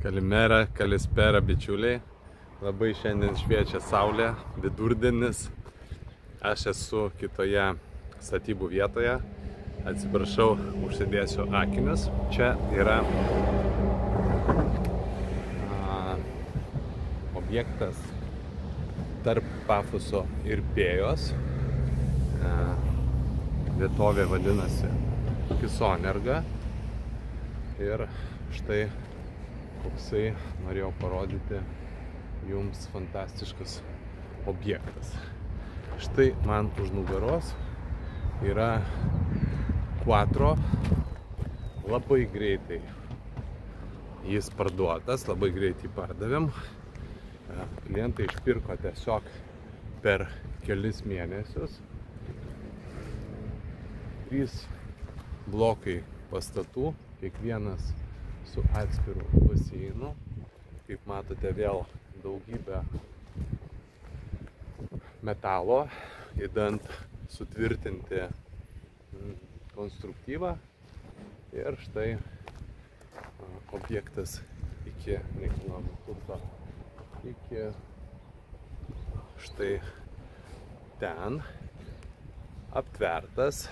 Kalimera, kalispera bičiuliai. Labai šiandien šviečia saulė, vidurdienis. Aš esu kitoje statybų vietoje. Atsiprašau, užsidėsiu akinius. Čia yra objektas tarp Pafoso ir Pėjos. Vietovė vadinasi Kisonerga. Ir štai koksai norėjau parodyti jums fantastiškas objektas. Štai man už nugaros yra Quattro. Labai greitai jis parduotas, labai greitai pardavėm. Klientai išpirko tiesiog per kelis mėnesius. 3 blokai pastatų, kiekvienas su atskiru baseinu. Kaip matote, vėl daugybė metalo, įdant sutvirtinti konstruktyvą. Ir štai objektas iki nekilnojamo turto, iki štai ten aptvertas.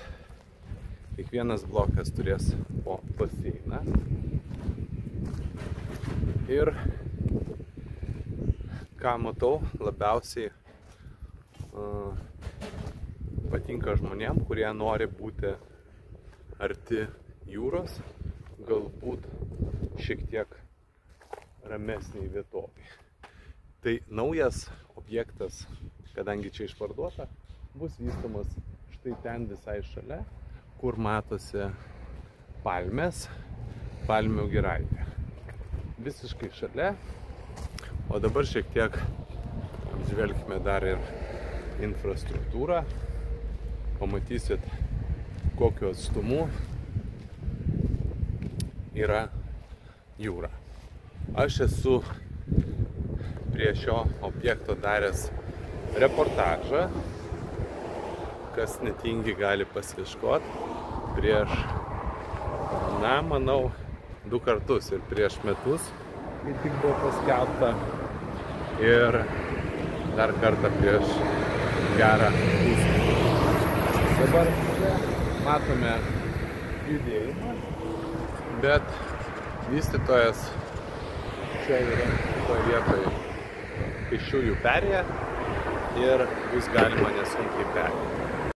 Kiekvienas blokas turės po baseiną. Ir ką matau, labiausiai patinka žmonėm, kurie nori būti arti jūros, galbūt šiek tiek ramesniai vietovai. Tai naujas objektas, kadangi čia išparduota, bus vystomas štai ten visai šalia, kur matosi palmės, palmių giraitė. Visiškai šalia. O dabar šiek tiek apžvelgime dar ir infrastruktūrą. Pamatysit, kokiu atstumu yra jūra. Aš esu prie šio objekto daręs reportažą. Kas netingi gali pasiieškoti. Prieš, manau, 2 kartus ir prieš metus, kai tik buvo paskelbta, ir dar kartą prieš gerą pusmetį. Dabar matome judėjimą, bet vystytojas čia yra šitoje vietoje pėsčiųjų perėja ir bus galima nesunkiai perėti.